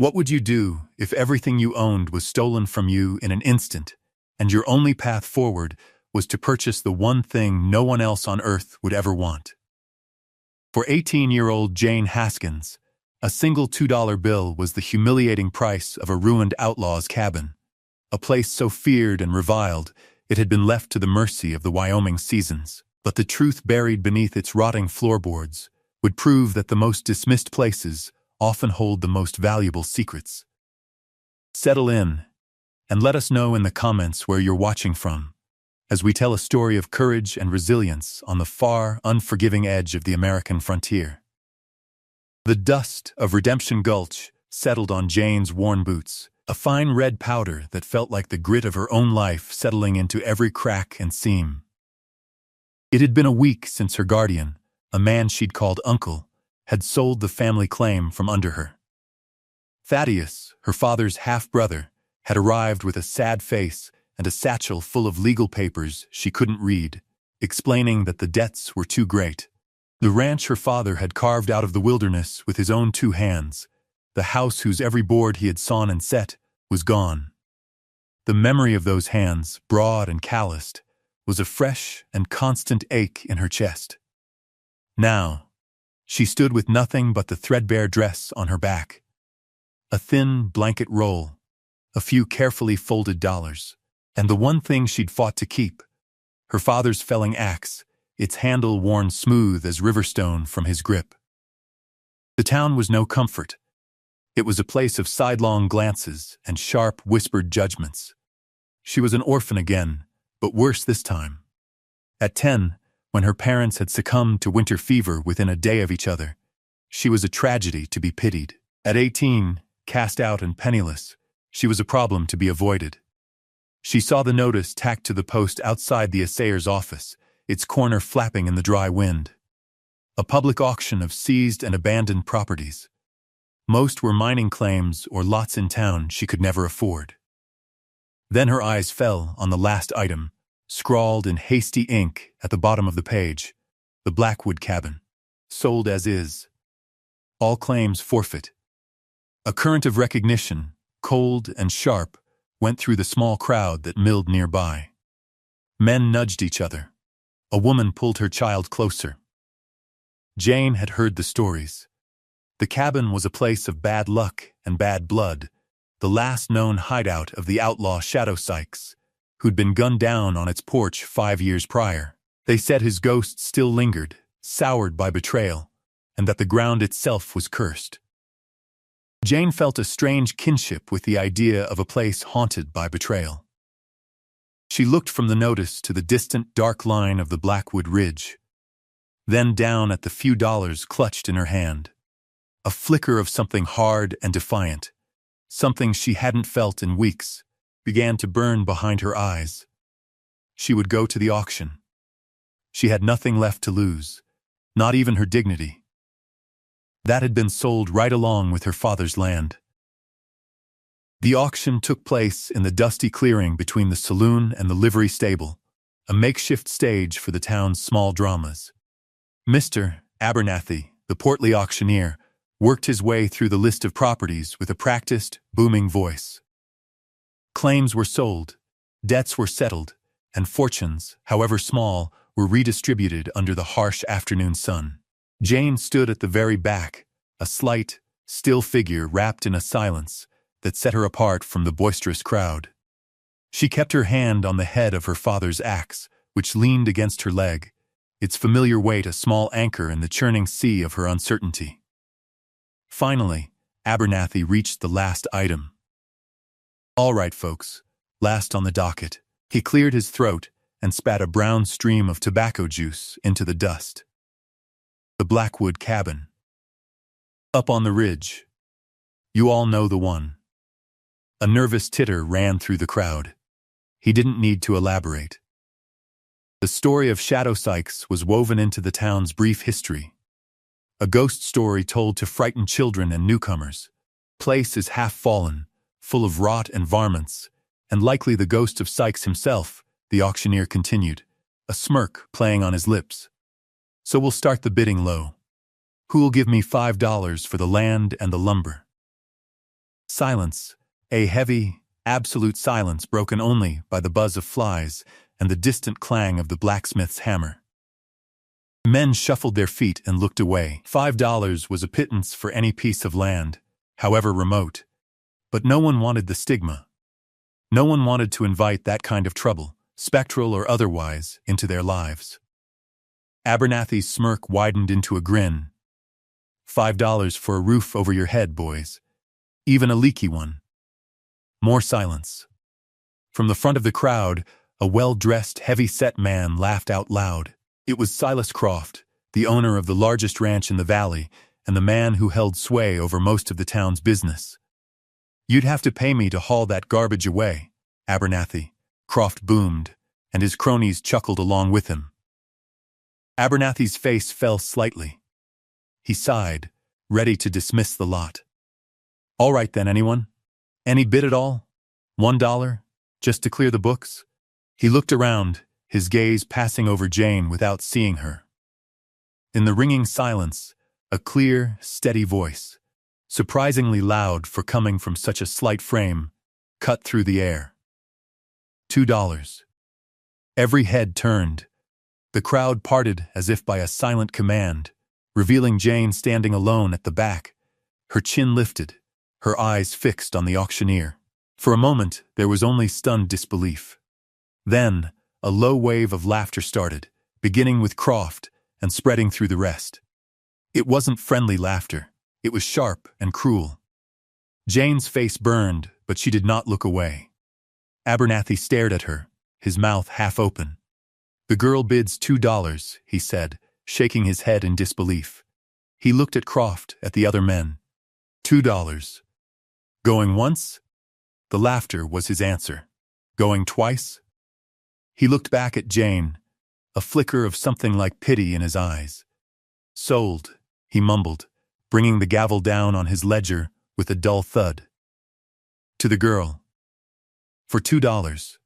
What would you do if everything you owned was stolen from you in an instant, and your only path forward was to purchase the one thing no one else on earth would ever want? For 18-year-old Jane Haskins, a single $2 bill was the humiliating price of a ruined outlaw's cabin, a place so feared and reviled it had been left to the mercy of the Wyoming seasons. But the truth buried beneath its rotting floorboards would prove that the most dismissed places often hold the most valuable secrets. Settle in, and let us know in the comments where you're watching from, as we tell a story of courage and resilience on the far, unforgiving edge of the American frontier. The dust of Redemption Gulch settled on Jane's worn boots, a fine red powder that felt like the grit of her own life settling into every crack and seam. It had been a week since her guardian, a man she'd called Uncle, had sold the family claim from under her. Thaddeus, her father's half-brother, had arrived with a sad face and a satchel full of legal papers she couldn't read, explaining that the debts were too great. The ranch her father had carved out of the wilderness with his own two hands, the house whose every board he had sawn and set, was gone. The memory of those hands, broad and calloused, was a fresh and constant ache in her chest. Now, she stood with nothing but the threadbare dress on her back, a thin blanket roll, a few carefully folded dollars, and the one thing she'd fought to keep, her father's felling axe, its handle worn smooth as riverstone from his grip. The town was no comfort. It was a place of sidelong glances and sharp, whispered judgments. She was an orphan again, but worse this time. At 10, when her parents had succumbed to winter fever within a day of each other, she was a tragedy to be pitied. At 18, cast out and penniless, she was a problem to be avoided. She saw the notice tacked to the post outside the assayer's office, its corner flapping in the dry wind. A public auction of seized and abandoned properties. Most were mining claims or lots in town she could never afford. Then her eyes fell on the last item, scrawled in hasty ink at the bottom of the page, the Blackwood cabin, sold as is. All claims forfeit. A current of recognition, cold and sharp, went through the small crowd that milled nearby. Men nudged each other. A woman pulled her child closer. Jane had heard the stories. The cabin was a place of bad luck and bad blood, the last known hideout of the outlaw Shadow Sykes, who'd been gunned down on its porch 5 years prior. They said his ghost still lingered, soured by betrayal, and that the ground itself was cursed. Jane felt a strange kinship with the idea of a place haunted by betrayal. She looked from the notice to the distant dark line of the Blackwood Ridge, then down at the few dollars clutched in her hand. A flicker of something hard and defiant, something she hadn't felt in weeks, began to burn behind her eyes. She would go to the auction. She had nothing left to lose, not even her dignity. That had been sold right along with her father's land. The auction took place in the dusty clearing between the saloon and the livery stable, a makeshift stage for the town's small dramas. Mr. Abernathy, the portly auctioneer, worked his way through the list of properties with a practiced, booming voice. Claims were sold, debts were settled, and fortunes, however small, were redistributed under the harsh afternoon sun. Jane stood at the very back, a slight, still figure wrapped in a silence that set her apart from the boisterous crowd. She kept her hand on the head of her father's axe, which leaned against her leg, its familiar weight a small anchor in the churning sea of her uncertainty. Finally, Abernathy reached the last item. "All right, folks, last on the docket." He cleared his throat and spat a brown stream of tobacco juice into the dust. The Blackwood cabin. Up on the ridge. You all know the one. A nervous titter ran through the crowd. He didn't need to elaborate. The story of Shadow Sykes was woven into the town's brief history. A ghost story told to frighten children and newcomers. Place is half fallen, full of rot and varmints, and likely the ghost of Sykes himself, the auctioneer continued, a smirk playing on his lips. So we'll start the bidding low. Who'll give me $5 for the land and the lumber? Silence, a heavy, absolute silence broken only by the buzz of flies and the distant clang of the blacksmith's hammer. Men shuffled their feet and looked away. $5 was a pittance for any piece of land, however remote. But no one wanted the stigma. No one wanted to invite that kind of trouble, spectral or otherwise, into their lives. Abernathy's smirk widened into a grin. $5 for a roof over your head, boys. Even a leaky one. More silence. From the front of the crowd, a well-dressed, heavy-set man laughed out loud. It was Silas Croft, the owner of the largest ranch in the valley, and the man who held sway over most of the town's business. "You'd have to pay me to haul that garbage away, Abernathy," Croft boomed, and his cronies chuckled along with him. Abernathy's face fell slightly. He sighed, ready to dismiss the lot. "All right then, anyone? Any bid at all? $1, just to clear the books?" He looked around, his gaze passing over Jane without seeing her. In the ringing silence, a clear, steady voice, surprisingly loud for coming from such a slight frame, cut through the air. $2. Every head turned. The crowd parted as if by a silent command, revealing Jane standing alone at the back, her chin lifted, her eyes fixed on the auctioneer. For a moment, there was only stunned disbelief. Then, a low wave of laughter started, beginning with Croft and spreading through the rest. It wasn't friendly laughter. It was sharp and cruel. Jane's face burned, but she did not look away. Abernathy stared at her, his mouth half open. "The girl bids $2, he said, shaking his head in disbelief. He looked at Croft, at the other men. $2. Going once? The laughter was his answer. Going twice? He looked back at Jane, a flicker of something like pity in his eyes. Sold, he mumbled, bringing the gavel down on his ledger with a dull thud. To the girl. For $2.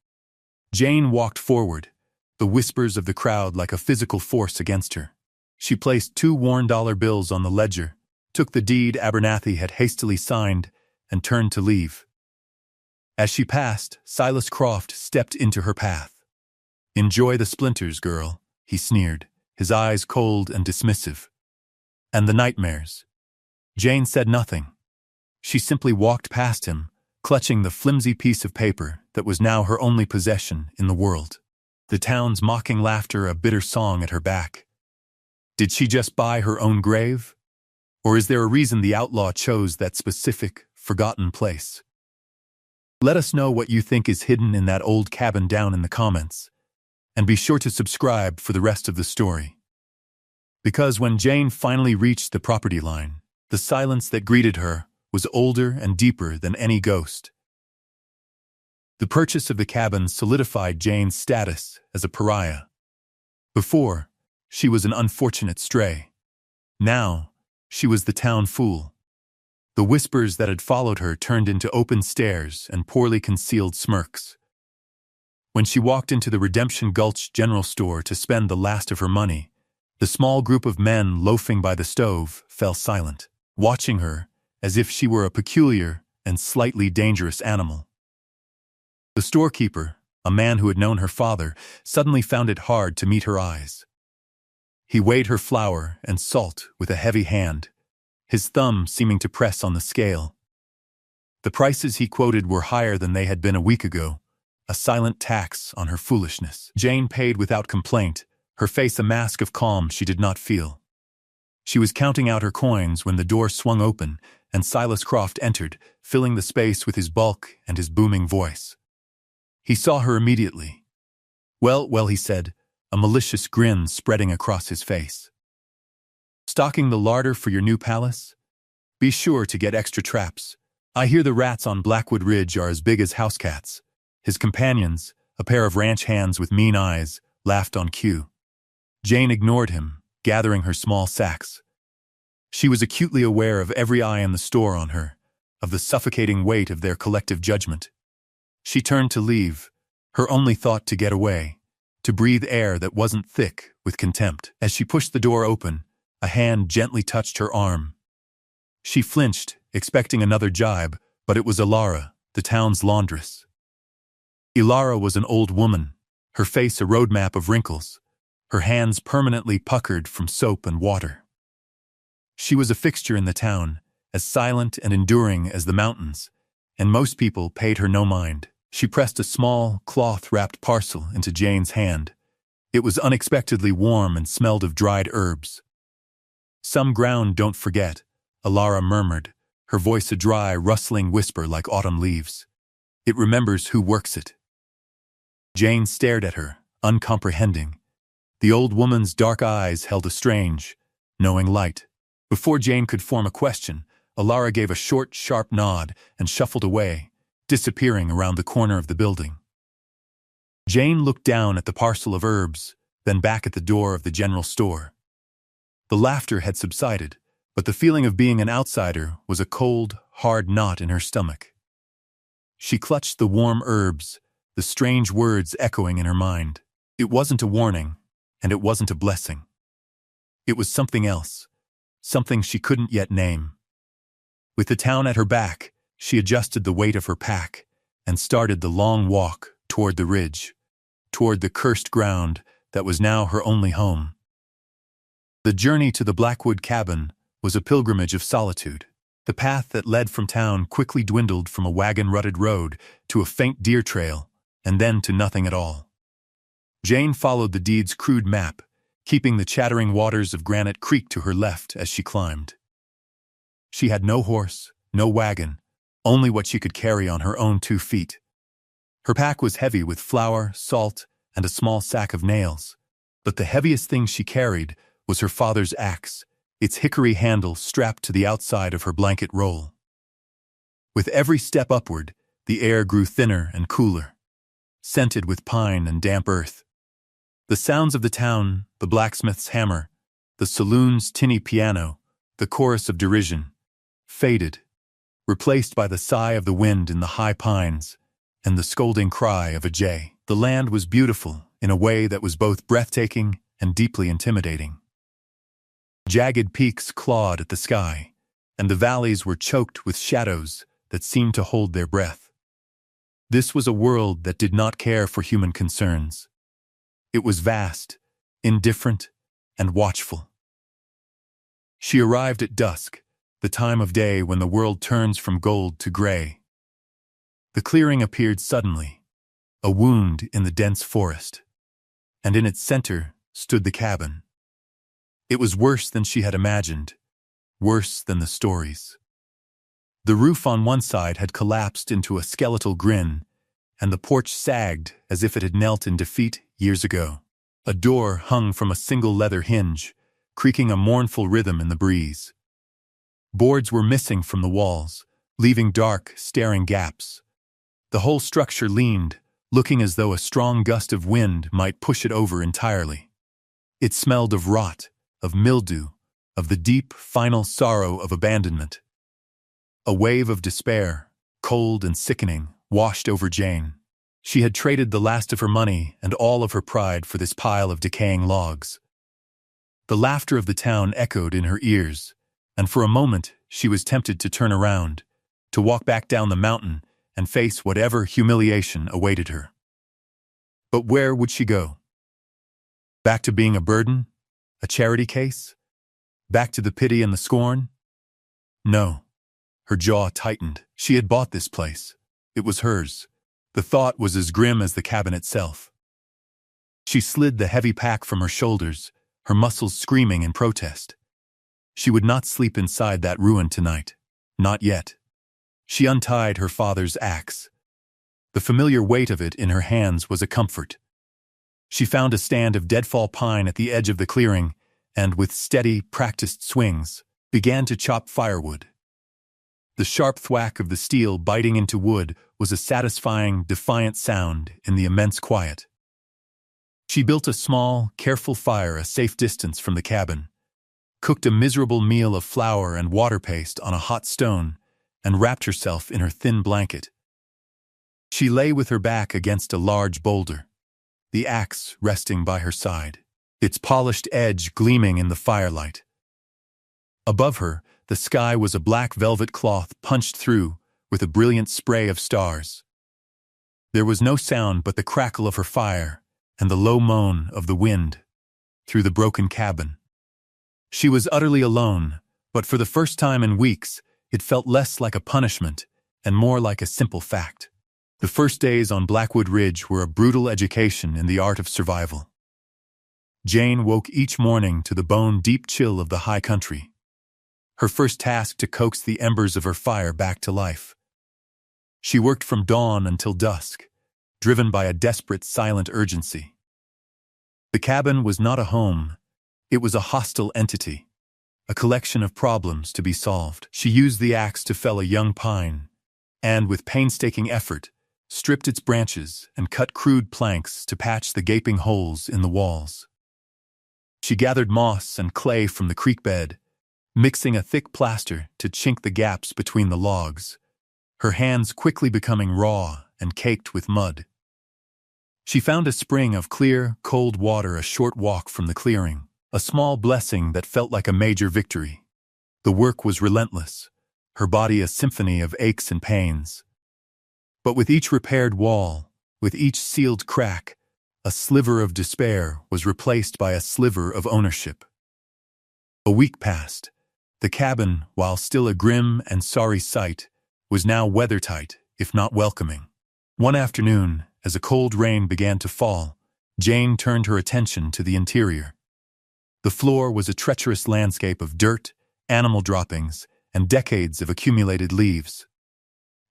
Jane walked forward, the whispers of the crowd like a physical force against her. She placed 2 worn dollar bills on the ledger, took the deed Abernathy had hastily signed, and turned to leave. As she passed, Silas Croft stepped into her path. "Enjoy the splinters, girl," he sneered, his eyes cold and dismissive. "And the nightmares." Jane said nothing. She simply walked past him, clutching the flimsy piece of paper that was now her only possession in the world. The town's mocking laughter a bitter song at her back. Did she just buy her own grave? Or is there a reason the outlaw chose that specific, forgotten place? Let us know what you think is hidden in that old cabin down in the comments. And be sure to subscribe for the rest of the story. Because when Jane finally reached the property line, the silence that greeted her was older and deeper than any ghost. The purchase of the cabin solidified Jane's status as a pariah. Before, she was an unfortunate stray. Now, she was the town fool. The whispers that had followed her turned into open stares and poorly concealed smirks. When she walked into the Redemption Gulch General Store to spend the last of her money, the small group of men loafing by the stove fell silent, watching her as if she were a peculiar and slightly dangerous animal. The storekeeper, a man who had known her father, suddenly found it hard to meet her eyes. He weighed her flour and salt with a heavy hand, his thumb seeming to press on the scale. The prices he quoted were higher than they had been a week ago, a silent tax on her foolishness. Jane paid without complaint, her face a mask of calm she did not feel. She was counting out her coins when the door swung open and Silas Croft entered, filling the space with his bulk and his booming voice. He saw her immediately. Well, he said, a malicious grin spreading across his face. "Stocking the larder for your new palace? Be sure to get extra traps. I hear the rats on Blackwood Ridge are as big as house cats." His companions, a pair of ranch hands with mean eyes, laughed on cue. Jane ignored him, gathering her small sacks. She was acutely aware of every eye in the store on her, of the suffocating weight of their collective judgment. She turned to leave, her only thought to get away, to breathe air that wasn't thick with contempt. As she pushed the door open, a hand gently touched her arm. She flinched, expecting another jibe, But it was Ilara, the town's laundress. Ilara was an old woman, her face a roadmap of wrinkles, her hands permanently puckered from soap and water. She was a fixture in the town, as silent and enduring as the mountains, and most people paid her no mind. She pressed a small, cloth-wrapped parcel into Jane's hand. It was unexpectedly warm and smelled of dried herbs. "Some ground don't forget," Ilara murmured, her voice a dry, rustling whisper like autumn leaves. "It remembers who works it." Jane stared at her, uncomprehending. The old woman's dark eyes held a strange, knowing light. Before Jane could form a question, Ilara gave a short, sharp nod and shuffled away, disappearing around the corner of the building. Jane looked down at the parcel of herbs, then back at the door of the general store. The laughter had subsided, but the feeling of being an outsider was a cold, hard knot in her stomach. She clutched the warm herbs, the strange words echoing in her mind. It wasn't a warning, and it wasn't a blessing. It was something else, something she couldn't yet name. With the town at her back, she adjusted the weight of her pack and started the long walk toward the ridge, toward the cursed ground that was now her only home. The journey to the Blackwood cabin was a pilgrimage of solitude. The path that led from town quickly dwindled from a wagon-rutted road to a faint deer trail, and then to nothing at all. Jane followed the deed's crude map, keeping the chattering waters of Granite Creek to her left as she climbed. She had no horse, no wagon, only what she could carry on her own 2 feet. Her pack was heavy with flour, salt, and a small sack of nails, but the heaviest thing she carried was her father's axe, its hickory handle strapped to the outside of her blanket roll. With every step upward, the air grew thinner and cooler, scented with pine and damp earth. The sounds of the town, the blacksmith's hammer, the saloon's tinny piano, the chorus of derision, faded, replaced by the sigh of the wind in the high pines and the scolding cry of a jay. The land was beautiful in a way that was both breathtaking and deeply intimidating. Jagged peaks clawed at the sky, and the valleys were choked with shadows that seemed to hold their breath. This was a world that did not care for human concerns. It was vast, indifferent, and watchful. She arrived at dusk, the time of day when the world turns from gold to gray. The clearing appeared suddenly, a wound in the dense forest, and in its center stood the cabin. It was worse than she had imagined, worse than the stories. The roof on one side had collapsed into a skeletal grin, and the porch sagged as if it had knelt in defeat years ago. A door hung from a single leather hinge, creaking a mournful rhythm in the breeze. Boards were missing from the walls, leaving dark, staring gaps. The whole structure leaned, looking as though a strong gust of wind might push it over entirely. It smelled of rot, of mildew, of the deep, final sorrow of abandonment. A wave of despair, cold and sickening, washed over Jane. She had traded the last of her money and all of her pride for this pile of decaying logs. The laughter of the town echoed in her ears, and for a moment she was tempted to turn around, to walk back down the mountain and face whatever humiliation awaited her. But where would she go? Back to being a burden? A charity case? Back to the pity and the scorn? No. Her jaw tightened. She had bought this place. It was hers. The thought was as grim as the cabin itself. She slid the heavy pack from her shoulders, her muscles screaming in protest. She would not sleep inside that ruin tonight. Not yet. She untied her father's axe. The familiar weight of it in her hands was a comfort. She found a stand of deadfall pine at the edge of the clearing and, with steady, practiced swings, began to chop firewood. The sharp thwack of the steel biting into wood was a satisfying, defiant sound in the immense quiet. She built a small, careful fire a safe distance from the cabin, cooked a miserable meal of flour and water paste on a hot stone, and wrapped herself in her thin blanket. She lay with her back against a large boulder, the axe resting by her side, its polished edge gleaming in the firelight. Above her, the sky was a black velvet cloth punched through, with a brilliant spray of stars. There was no sound but the crackle of her fire and the low moan of the wind through the broken cabin. She was utterly alone, but for the first time in weeks, it felt less like a punishment and more like a simple fact. The first days on Blackwood Ridge were a brutal education in the art of survival. Jane woke each morning to the bone-deep chill of the high country, her first task to coax the embers of her fire back to life. She worked from dawn until dusk, driven by a desperate, silent urgency. The cabin was not a home. It was a hostile entity, a collection of problems to be solved. She used the axe to fell a young pine, and with painstaking effort, stripped its branches and cut crude planks to patch the gaping holes in the walls. She gathered moss and clay from the creek bed, mixing a thick plaster to chink the gaps between the logs, her hands quickly becoming raw and caked with mud. She found a spring of clear, cold water a short walk from the clearing, a small blessing that felt like a major victory. The work was relentless, her body a symphony of aches and pains. But with each repaired wall, with each sealed crack, a sliver of despair was replaced by a sliver of ownership. A week passed. The cabin, while still a grim and sorry sight, was now weathertight, if not welcoming. One afternoon, as a cold rain began to fall, Jane turned her attention to the interior. The floor was a treacherous landscape of dirt, animal droppings, and decades of accumulated leaves.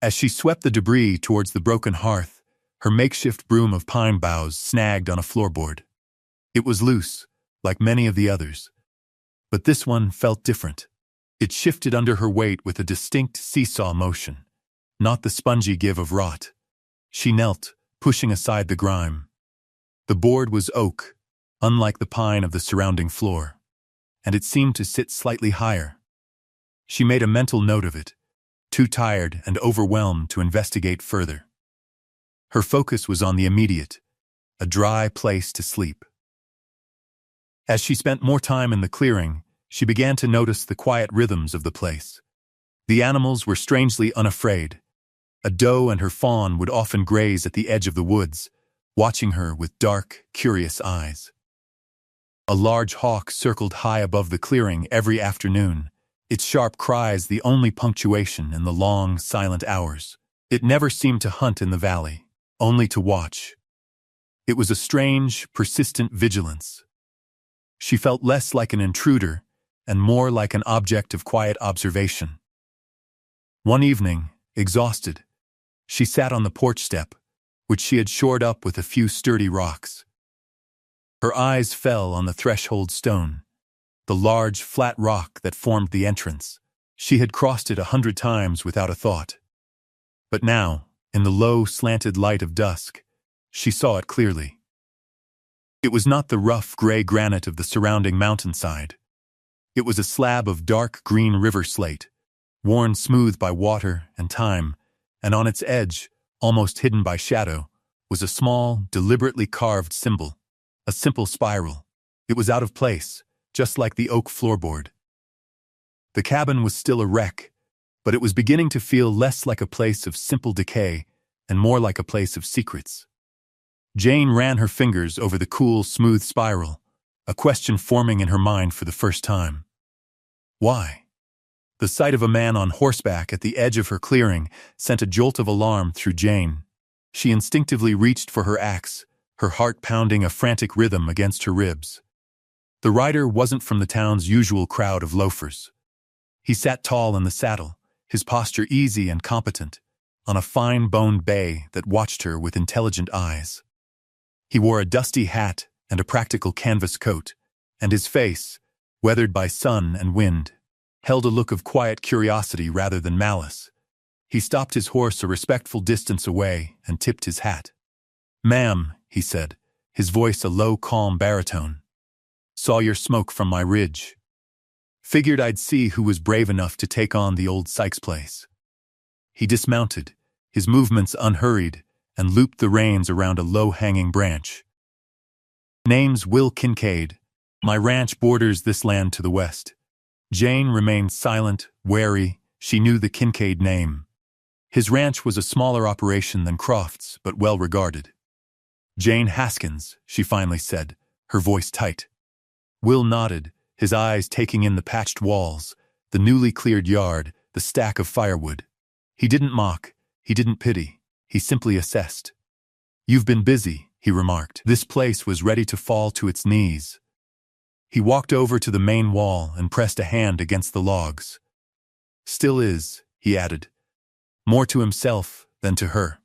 As she swept the debris towards the broken hearth, her makeshift broom of pine boughs snagged on a floorboard. It was loose, like many of the others, but this one felt different. It shifted under her weight with a distinct seesaw motion, not the spongy give of rot. She knelt, pushing aside the grime. The board was oak, unlike the pine of the surrounding floor, and it seemed to sit slightly higher. She made a mental note of it, too tired and overwhelmed to investigate further. Her focus was on the immediate, a dry place to sleep. As she spent more time in the clearing, she began to notice the quiet rhythms of the place. The animals were strangely unafraid. A doe and her fawn would often graze at the edge of the woods, watching her with dark, curious eyes. A large hawk circled high above the clearing every afternoon, its sharp cries the only punctuation in the long, silent hours. It never seemed to hunt in the valley, only to watch. It was a strange, persistent vigilance. She felt less like an intruder and more like an object of quiet observation. One evening, exhausted, she sat on the porch step, which she had shored up with a few sturdy rocks. Her eyes fell on the threshold stone, the large, flat rock that formed the entrance. She had crossed it 100 times without a thought. But now, in the low, slanted light of dusk, she saw it clearly. It was not the rough, gray granite of the surrounding mountainside. It was a slab of dark green river slate, worn smooth by water and time, and on its edge, almost hidden by shadow, was a small, deliberately carved symbol, a simple spiral. It was out of place, just like the oak floorboard. The cabin was still a wreck, but it was beginning to feel less like a place of simple decay and more like a place of secrets. Jane ran her fingers over the cool, smooth spiral, a question forming in her mind for the first time. Why? The sight of a man on horseback at the edge of her clearing sent a jolt of alarm through Jane. She instinctively reached for her axe, her heart pounding a frantic rhythm against her ribs. The rider wasn't from the town's usual crowd of loafers. He sat tall in the saddle, his posture easy and competent, on a fine-boned bay that watched her with intelligent eyes. He wore a dusty hat and a practical canvas coat, and his face, weathered by sun and wind, held a look of quiet curiosity rather than malice. He stopped his horse a respectful distance away and tipped his hat. "Ma'am," he said, his voice a low, calm baritone. "Saw your smoke from my ridge. Figured I'd see who was brave enough to take on the old Sykes place." He dismounted, his movements unhurried, and looped the reins around a low-hanging branch. "Name's Will Kincaid. My ranch borders this land to the west." Jane remained silent, wary. She knew the Kincaid name. His ranch was a smaller operation than Croft's, but well regarded. "Jane Haskins," she finally said, her voice tight. Will nodded, his eyes taking in the patched walls, the newly cleared yard, the stack of firewood. He didn't mock, he didn't pity, he simply assessed. "You've been busy," he remarked. This place was ready to fall to its knees. He walked over to the main wall and pressed a hand against the logs. "Still is," he added, more to himself than to her.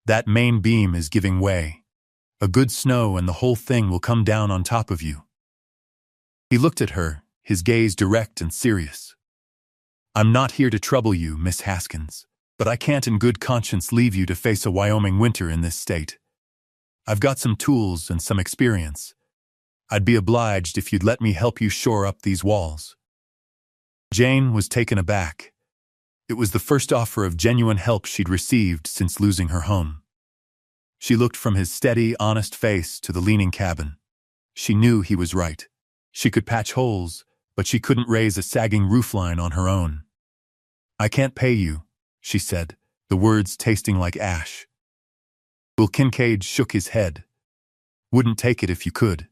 "That main beam is giving way. A good snow and the whole thing will come down on top of you." He looked at her, his gaze direct and serious. "I'm not here to trouble you, Miss Haskins, but I can't in good conscience leave you to face a Wyoming winter in this state. I've got some tools and some experience. I'd be obliged if you'd let me help you shore up these walls." Jane was taken aback. It was the first offer of genuine help she'd received since losing her home. She looked from his steady, honest face to the leaning cabin. She knew he was right. She could patch holes, but she couldn't raise a sagging roofline on her own. "I can't pay you," she said, the words tasting like ash. Will Kincaid shook his head. "Wouldn't take it if you could.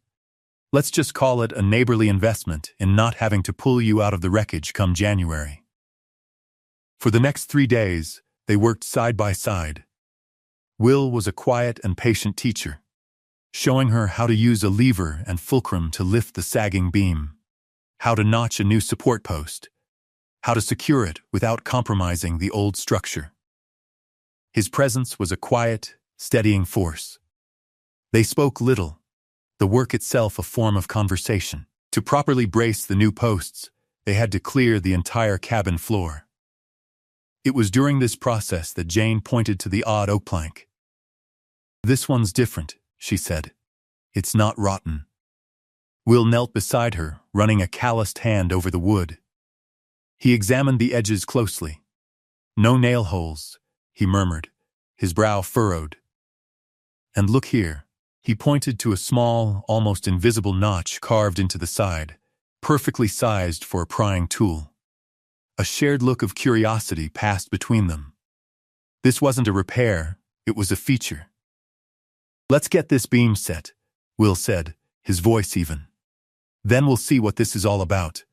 Let's just call it a neighborly investment in not having to pull you out of the wreckage come January." For the next 3 days, they worked side by side. Will was a quiet and patient teacher, showing her how to use a lever and fulcrum to lift the sagging beam, how to notch a new support post, how to secure it without compromising the old structure. His presence was a quiet, steadying force. They spoke little, the work itself a form of conversation. To properly brace the new posts, they had to clear the entire cabin floor. It was during this process that Jane pointed to the odd oak plank. "This one's different," she said. "It's not rotten." Will knelt beside her, running a calloused hand over the wood. He examined the edges closely. "No nail holes," he murmured, his brow furrowed. "And look here." He pointed to a small, almost invisible notch carved into the side, perfectly sized for a prying tool. A shared look of curiosity passed between them. This wasn't a repair, it was a feature. "Let's get this beam set," Will said, his voice even. "Then we'll see what this is all about."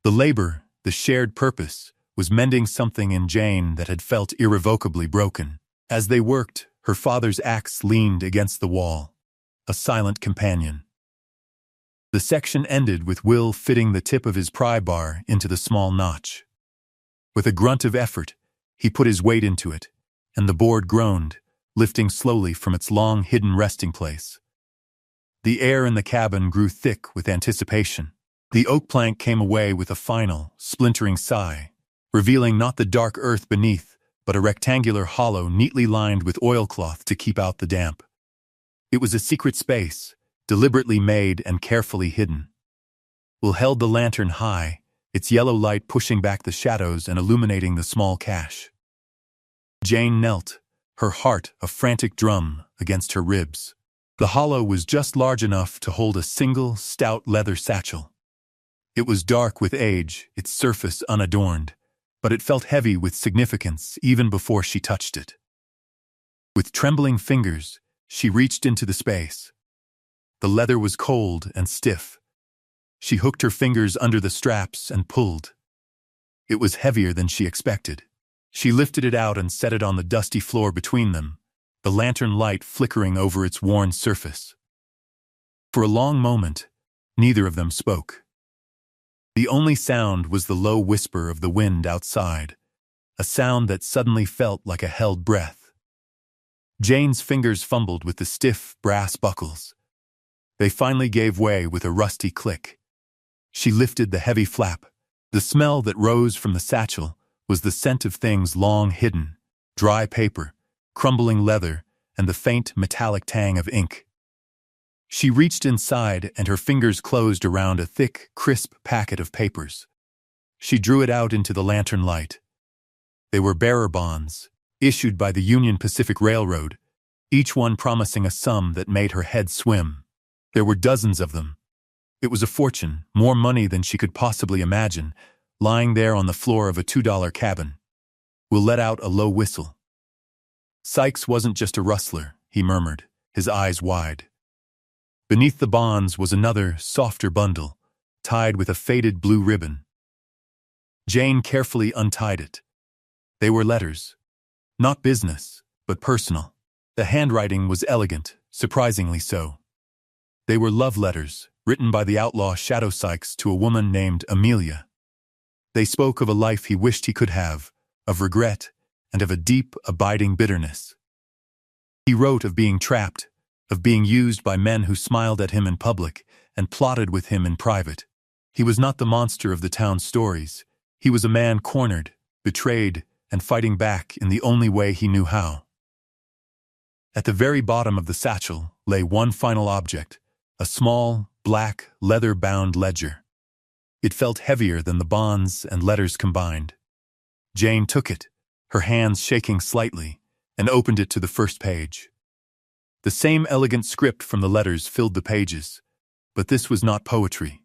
The labor, the shared purpose, was mending something in Jane that had felt irrevocably broken. As they worked, her father's axe leaned against the wall, a silent companion. The section ended with Will fitting the tip of his pry bar into the small notch. With a grunt of effort, he put his weight into it, and the board groaned, lifting slowly from its long hidden resting place. The air in the cabin grew thick with anticipation. The oak plank came away with a final, splintering sigh, revealing not the dark earth beneath, but a rectangular hollow neatly lined with oilcloth to keep out the damp. It was a secret space, deliberately made and carefully hidden. Will held the lantern high, its yellow light pushing back the shadows and illuminating the small cache. Jane knelt, her heart a frantic drum against her ribs. The hollow was just large enough to hold a single, stout leather satchel. It was dark with age, its surface unadorned, but it felt heavy with significance even before she touched it. With trembling fingers, she reached into the space. The leather was cold and stiff. She hooked her fingers under the straps and pulled. It was heavier than she expected. She lifted it out and set it on the dusty floor between them, the lantern light flickering over its worn surface. For a long moment, neither of them spoke. The only sound was the low whisper of the wind outside, a sound that suddenly felt like a held breath. Jane's fingers fumbled with the stiff brass buckles. They finally gave way with a rusty click. She lifted the heavy flap. The smell that rose from the satchel was the scent of things long hidden, dry paper, crumbling leather, and the faint metallic tang of ink. She reached inside and her fingers closed around a thick, crisp packet of papers. She drew it out into the lantern light. They were bearer bonds, issued by the Union Pacific Railroad, each one promising a sum that made her head swim. There were dozens of them. It was a fortune, more money than she could possibly imagine, lying there on the floor of a $2 cabin. Will let out a low whistle. Sykes wasn't just a rustler, he murmured, his eyes wide. Beneath the bonds was another, softer bundle, tied with a faded blue ribbon. Jane carefully untied it. They were letters. Not business, but personal. The handwriting was elegant, surprisingly so. They were love letters, written by the outlaw Shadow Sykes to a woman named Amelia. They spoke of a life he wished he could have, of regret, and of a deep, abiding bitterness. He wrote of being trapped, of being used by men who smiled at him in public and plotted with him in private. He was not the monster of the town's stories. He was a man cornered, betrayed, and fighting back in the only way he knew how. At the very bottom of the satchel lay one final object, a small, black, leather-bound ledger. It felt heavier than the bonds and letters combined. Jane took it, her hands shaking slightly, and opened it to the first page. The same elegant script from the letters filled the pages, but this was not poetry.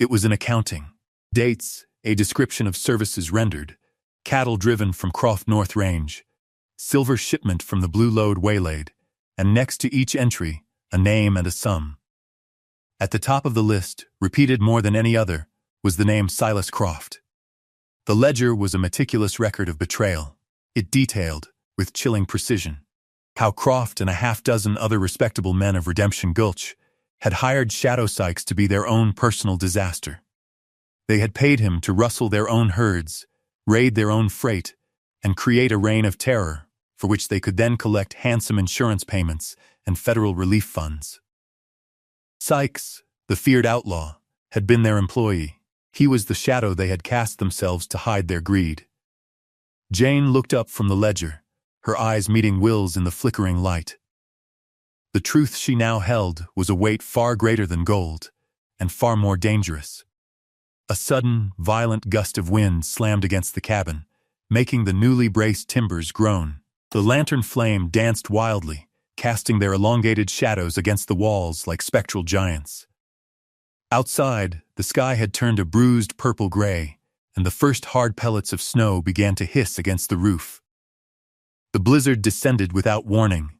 It was an accounting. Dates, a description of services rendered, cattle driven from Croft North Range, silver shipment from the Blue Lode waylaid, and next to each entry, a name and a sum. At the top of the list, repeated more than any other, was the name Silas Croft. The ledger was a meticulous record of betrayal. It detailed, with chilling precision, how Croft and a half-dozen other respectable men of Redemption Gulch had hired Shadow Sykes to be their own personal disaster. They had paid him to rustle their own herds, raid their own freight, and create a reign of terror for which they could then collect handsome insurance payments and federal relief funds. Sykes, the feared outlaw, had been their employee. He was the shadow they had cast themselves to hide their greed. Jane looked up from the ledger, her eyes meeting Will's in the flickering light. The truth she now held was a weight far greater than gold, and far more dangerous. A sudden, violent gust of wind slammed against the cabin, making the newly braced timbers groan. The lantern flame danced wildly, casting their elongated shadows against the walls like spectral giants. Outside, the sky had turned a bruised purple-gray, and the first hard pellets of snow began to hiss against the roof. The blizzard descended without warning,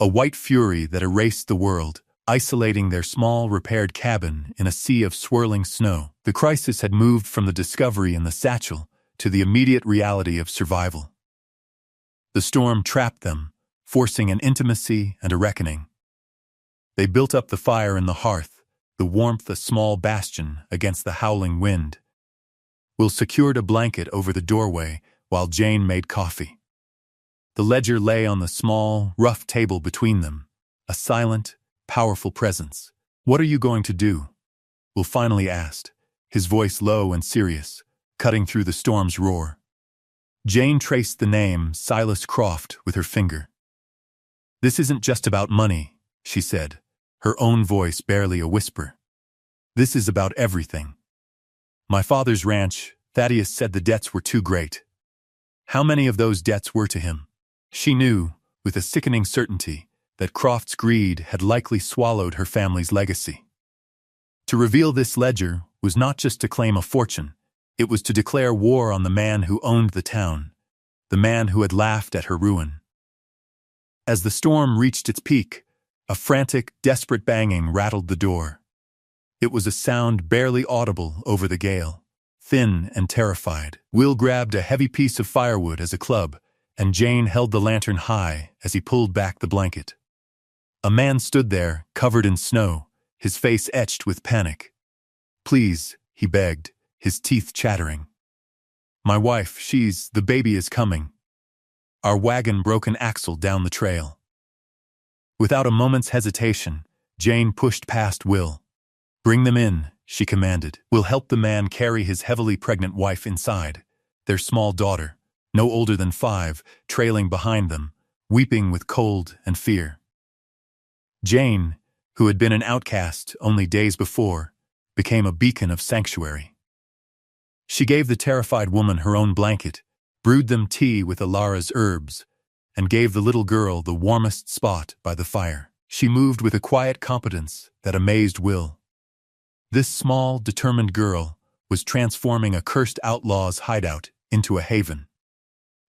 a white fury that erased the world, isolating their small, repaired cabin in a sea of swirling snow. The crisis had moved from the discovery in the satchel to the immediate reality of survival. The storm trapped them, forcing an intimacy and a reckoning. They built up the fire in the hearth, the warmth a small bastion against the howling wind. Will secured a blanket over the doorway while Jane made coffee. The ledger lay on the small, rough table between them, a silent, powerful presence. "What are you going to do?" Will finally asked, his voice low and serious, cutting through the storm's roar. Jane traced the name Silas Croft with her finger. "This isn't just about money," she said, her own voice barely a whisper. "This is about everything. My father's ranch, Thaddeus said the debts were too great. How many of those debts were to him?" She knew, with a sickening certainty, that Croft's greed had likely swallowed her family's legacy. To reveal this ledger was not just to claim a fortune, it was to declare war on the man who owned the town, the man who had laughed at her ruin. As the storm reached its peak, a frantic, desperate banging rattled the door. It was a sound barely audible over the gale, thin and terrified. Will grabbed a heavy piece of firewood as a club, and Jane held the lantern high as he pulled back the blanket. A man stood there, covered in snow, his face etched with panic. "Please," he begged, his teeth chattering. "My wife, the baby is coming." Our wagon broke an axle down the trail. Without a moment's hesitation, Jane pushed past Will. "Bring them in," she commanded. "We'll help the man carry his heavily pregnant wife inside, their small daughter, no older than 5, trailing behind them, weeping with cold and fear." Jane, who had been an outcast only days before, became a beacon of sanctuary. She gave the terrified woman her own blanket, brewed them tea with Alara's herbs, and gave the little girl the warmest spot by the fire. She moved with a quiet competence that amazed Will. This small, determined girl was transforming a cursed outlaw's hideout into a haven.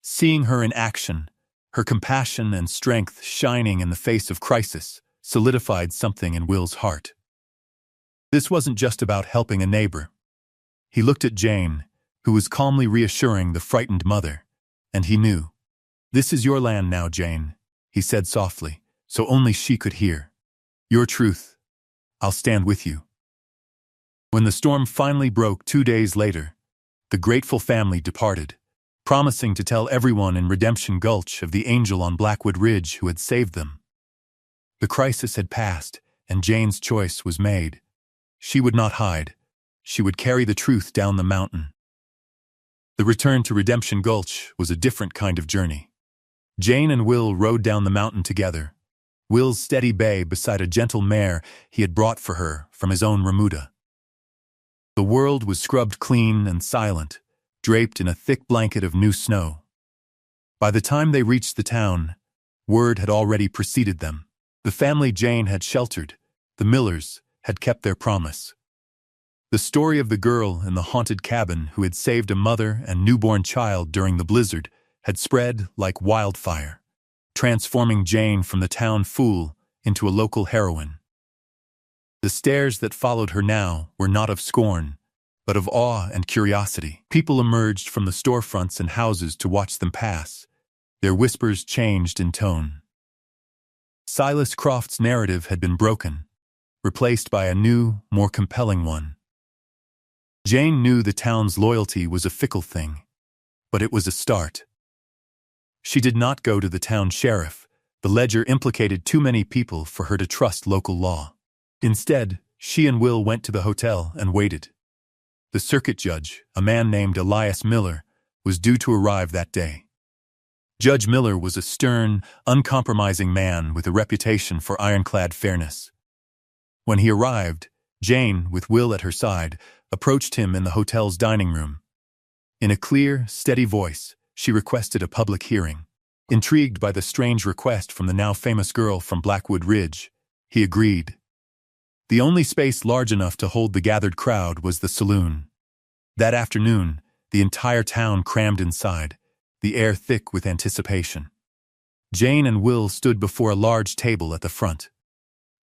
Seeing her in action, her compassion and strength shining in the face of crisis, solidified something in Will's heart. This wasn't just about helping a neighbor. He looked at Jane, who was calmly reassuring the frightened mother, and he knew. "This is your land now, Jane," he said softly, so only she could hear. "Your truth. I'll stand with you." When the storm finally broke 2 days later, the grateful family departed, promising to tell everyone in Redemption Gulch of the angel on Blackwood Ridge who had saved them. The crisis had passed, and Jane's choice was made. She would not hide. She would carry the truth down the mountain. The return to Redemption Gulch was a different kind of journey. Jane and Will rode down the mountain together, Will's steady bay beside a gentle mare he had brought for her from his own remuda. The world was scrubbed clean and silent, draped in a thick blanket of new snow. By the time they reached the town, word had already preceded them. The family Jane had sheltered, the Millers, had kept their promise. The story of the girl in the haunted cabin who had saved a mother and newborn child during the blizzard had spread like wildfire, transforming Jane from the town fool into a local heroine. The stares that followed her now were not of scorn, but of awe and curiosity. People emerged from the storefronts and houses to watch them pass. Their whispers changed in tone. Silas Croft's narrative had been broken, replaced by a new, more compelling one. Jane knew the town's loyalty was a fickle thing, but it was a start. She did not go to the town sheriff. The ledger implicated too many people for her to trust local law. Instead, she and Will went to the hotel and waited. The circuit judge, a man named Elias Miller, was due to arrive that day. Judge Miller was a stern, uncompromising man with a reputation for ironclad fairness. When he arrived, Jane, with Will at her side, approached him in the hotel's dining room. In a clear, steady voice, she requested a public hearing. Intrigued by the strange request from the now famous girl from Blackwood Ridge, he agreed. The only space large enough to hold the gathered crowd was the saloon. That afternoon, the entire town crammed inside, the air thick with anticipation. Jane and Will stood before a large table at the front.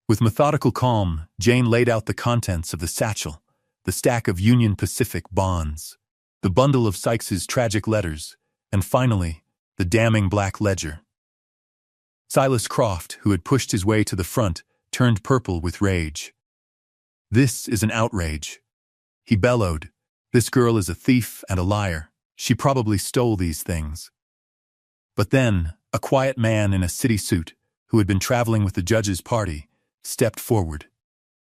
With methodical calm, Jane laid out the contents of the satchel, the stack of Union Pacific bonds, the bundle of Sykes's tragic letters, and finally, the damning black ledger. Silas Croft, who had pushed his way to the front, turned purple with rage. "This is an outrage," he bellowed. "This girl is a thief and a liar. She probably stole these things." But then, a quiet man in a city suit, who had been traveling with the judge's party, stepped forward.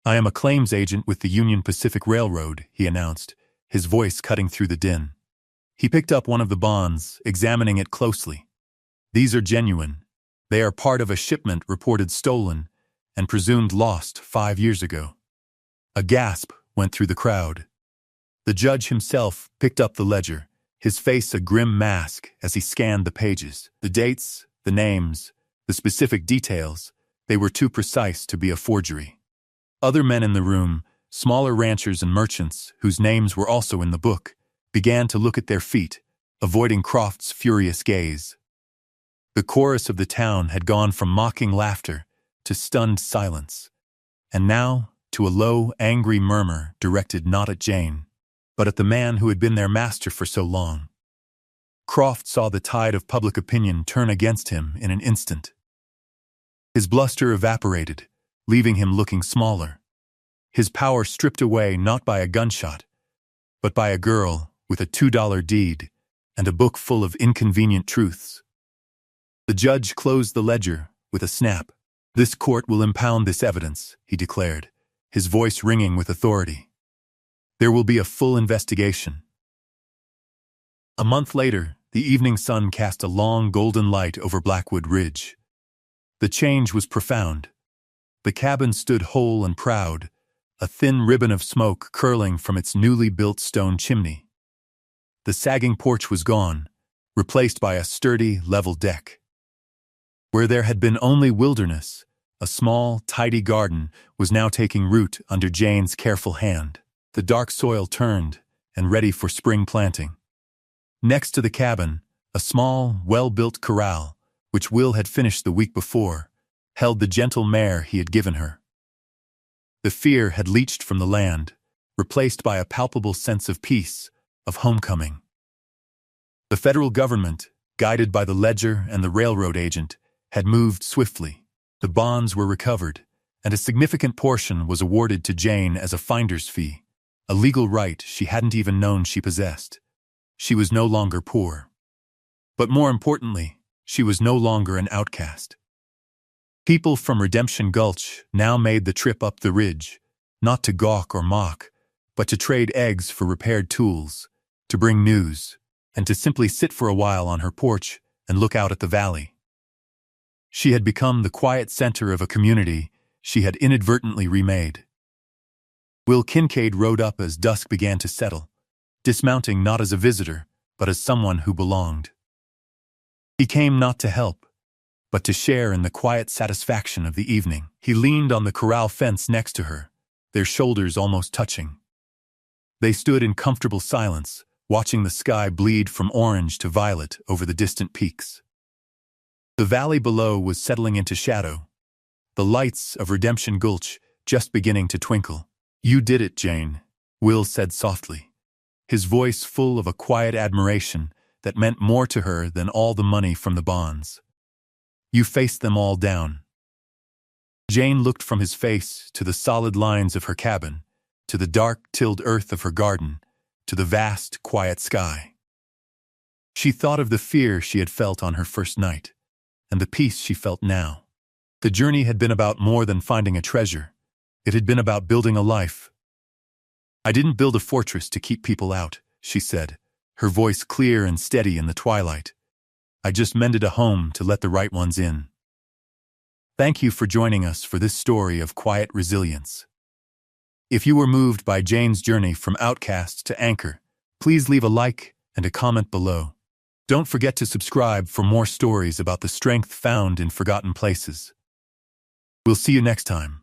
"I am a claims agent with the Union Pacific Railroad," he announced, his voice cutting through the din. He picked up one of the bonds, examining it closely. "These are genuine. They are part of a shipment reported stolen and presumed lost 5 years ago." A gasp went through the crowd. The judge himself picked up the ledger, his face a grim mask as he scanned the pages. The dates, the names, the specific details, they were too precise to be a forgery. Other men in the room, smaller ranchers and merchants, whose names were also in the book, began to look at their feet, avoiding Croft's furious gaze. The chorus of the town had gone from mocking laughter to stunned silence, and now to a low, angry murmur directed not at Jane, but at the man who had been their master for so long. Croft saw the tide of public opinion turn against him in an instant. His bluster evaporated, leaving him looking smaller. His power stripped away not by a gunshot, but by a girl with a $2 deed and a book full of inconvenient truths. The judge closed the ledger with a snap. "This court will impound this evidence," he declared, his voice ringing with authority. "There will be a full investigation." A month later, the evening sun cast a long golden light over Blackwood Ridge. The change was profound. The cabin stood whole and proud, a thin ribbon of smoke curling from its newly built stone chimney. The sagging porch was gone, replaced by a sturdy, level deck. Where there had been only wilderness, a small, tidy garden was now taking root under Jane's careful hand. The dark soil turned and ready for spring planting. Next to the cabin, A small, well-built corral, which Will had finished the week before, held the gentle mare he had given her. The fear had leached from the land, replaced by a palpable sense of peace, of homecoming. The federal government, guided by the ledger and the railroad agent, had moved swiftly. The bonds were recovered, and a significant portion was awarded to Jane as a finder's fee, a legal right she hadn't even known she possessed. She was no longer poor. But more importantly, she was no longer an outcast. People from Redemption Gulch now made the trip up the ridge, not to gawk or mock, but to trade eggs for repaired tools, to bring news, and to simply sit for a while on her porch and look out at the valley. She had become the quiet center of a community she had inadvertently remade. Will Kincaid rode up as dusk began to settle, dismounting not as a visitor, but as someone who belonged. He came not to help, but to share in the quiet satisfaction of the evening. He leaned on the corral fence next to her, their shoulders almost touching. They stood in comfortable silence, watching the sky bleed from orange to violet over the distant peaks. The valley below was settling into shadow, the lights of Redemption Gulch just beginning to twinkle. "You did it, Jane," Will said softly, his voice full of a quiet admiration that meant more to her than all the money from the bonds. "You faced them all down." Jane looked from his face to the solid lines of her cabin, to the dark, tilled earth of her garden, to the vast, quiet sky. She thought of the fear she had felt on her first night, and the peace she felt now. The journey had been about more than finding a treasure. It had been about building a life. "I didn't build a fortress to keep people out," she said, her voice clear and steady in the twilight. "I just mended a home to let the right ones in." Thank you for joining us for this story of quiet resilience. If you were moved by Jane's journey from outcast to anchor, please leave a like and a comment below. Don't forget to subscribe for more stories about the strength found in forgotten places. We'll see you next time.